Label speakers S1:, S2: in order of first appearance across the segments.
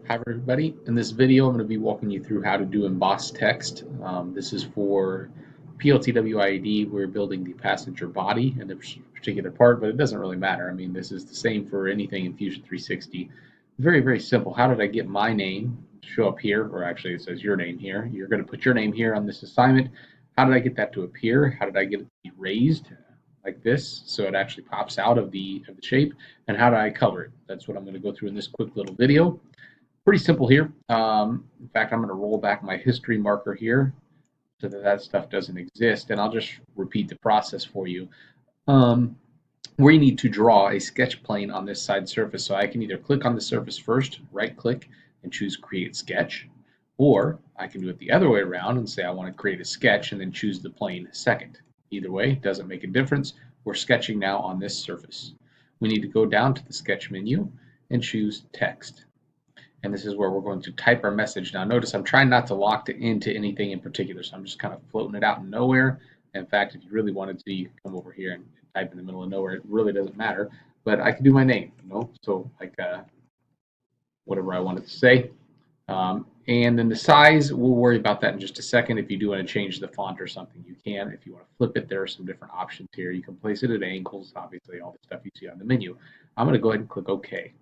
S1: Hi everybody. In this video I'm going to be walking you through how to do embossed text. This is for PLTW IED. We're building the passenger body in this particular part, but it doesn't really matter. I mean, this is the same for anything in Fusion 360. Very, very simple. How did I get my name to show up here? Or actually it says your name here. You're going to put your name here on this assignment. How did I get that to appear? How did I get it to be raised like this so it actually pops out of the shape? And how do I color it? That's what I'm going to go through in this quick little video. Pretty simple here. In fact, I'm going to roll back my history marker here so that stuff doesn't exist, and I'll just repeat the process for you. We need to draw a sketch plane on this side surface, so I can either click on the surface first, right click, and choose Create Sketch, or I can do it the other way around and say I want to create a sketch and then choose the plane second. Either way, doesn't make a difference. We're sketching now on this surface. We need to go down to the Sketch menu and choose Text. And this is where we're going to type our message. Now notice I'm trying not to lock it into anything in particular, so I'm just kind of floating it out in nowhere. In fact, if you really wanted to, you can come over here and type in the middle of nowhere. It really doesn't matter, but I can do my name, so like whatever I wanted to say. And then the size, we'll worry about that in just a second. If you do want to change the font or something, you can. If you want to flip it, there are some different options here. You can place it at angles, obviously all the stuff you see on the menu. I'm going to go ahead and click OK.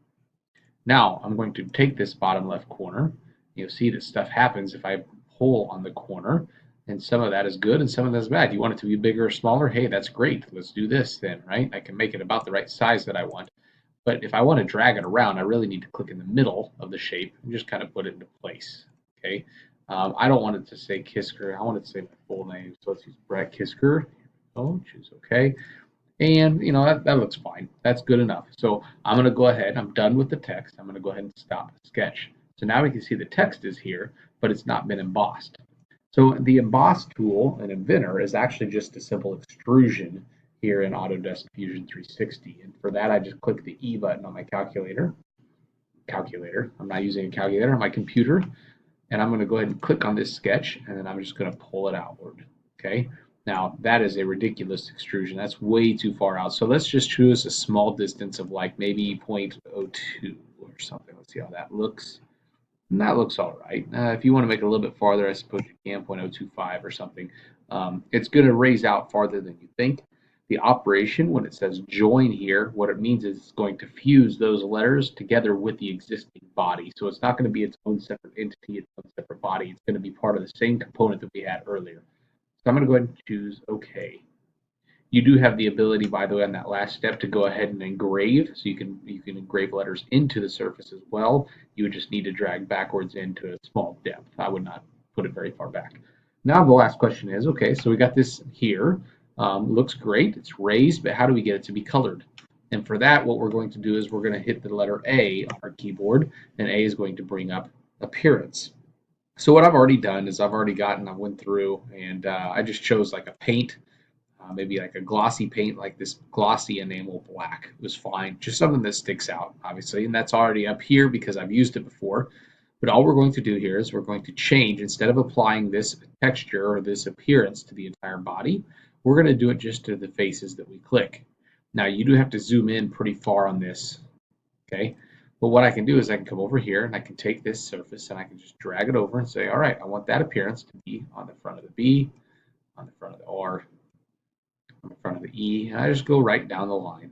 S1: Now I'm going to take this bottom left corner. You'll see that stuff happens if I pull on the corner, and some of that is good and some of that is bad. You want it to be bigger or smaller? Hey, that's great. Let's do this then, right? I can make it about the right size that I want. But if I want to drag it around, I really need to click in the middle of the shape and just kind of put it into place. Okay. I don't want it to say Kisker. I want it to say my full name. So let's use Brett Kisker. Oh, choose OK. And that looks fine. That's good enough. So I'm going to go ahead. I'm done with the text. I'm going to go ahead and stop the sketch. So now we can see the text is here, but it's not been embossed. So the emboss tool in Inventor is actually just a simple extrusion here in Autodesk Fusion 360. And for that, I just click the E button on my calculator. I'm not using a calculator on my computer. And I'm going to go ahead and click on this sketch, and then I'm just going to pull it outward. Okay. Now, that is a ridiculous extrusion. That's way too far out. So let's just choose a small distance of like maybe 0.02 or something. Let's see how that looks. And that looks all right. If you want to make it a little bit farther, I suppose you can, 0.025 or something. It's going to raise out farther than you think. The operation, when it says join here, what it means is it's going to fuse those letters together with the existing body. So it's not going to be its own separate entity, its own separate body. It's going to be part of the same component that we had earlier. So I'm going to go ahead and choose OK. You do have the ability, by the way, on that last step to go ahead and engrave. So you can engrave letters into the surface as well. You would just need to drag backwards into a small depth. I would not put it very far back. Now the last question is, okay, so we got this here. Looks great. It's raised, but how do we get it to be colored? And for that, what we're going to do is we're going to hit the letter A on our keyboard, and A is going to bring up appearance. So what I've already done is I went through and I just chose like a paint, maybe like a glossy paint like this glossy enamel black. It was fine, just something that sticks out, obviously, and that's already up here because I've used it before. But all we're going to do here is we're going to change, instead of applying this texture or this appearance to the entire body, we're going to do it just to the faces that we click. Now you do have to zoom in pretty far on this, okay? But what I can do is I can come over here and I can take this surface and I can just drag it over and say, all right, I want that appearance to be on the front of the B, on the front of the R, on the front of the E, and I just go right down the line.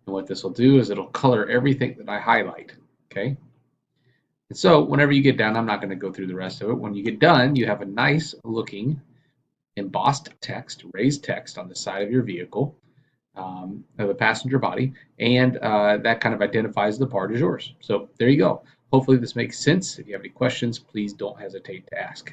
S1: And what this will do is it'll color everything that I highlight, okay? And so whenever you get done, I'm not going to go through the rest of it. When you get done, you have a nice looking embossed text, raised text on the side of your vehicle. Of the passenger body, and that kind of identifies the part as yours. So there you go. Hopefully this makes sense. If you have any questions, please don't hesitate to ask.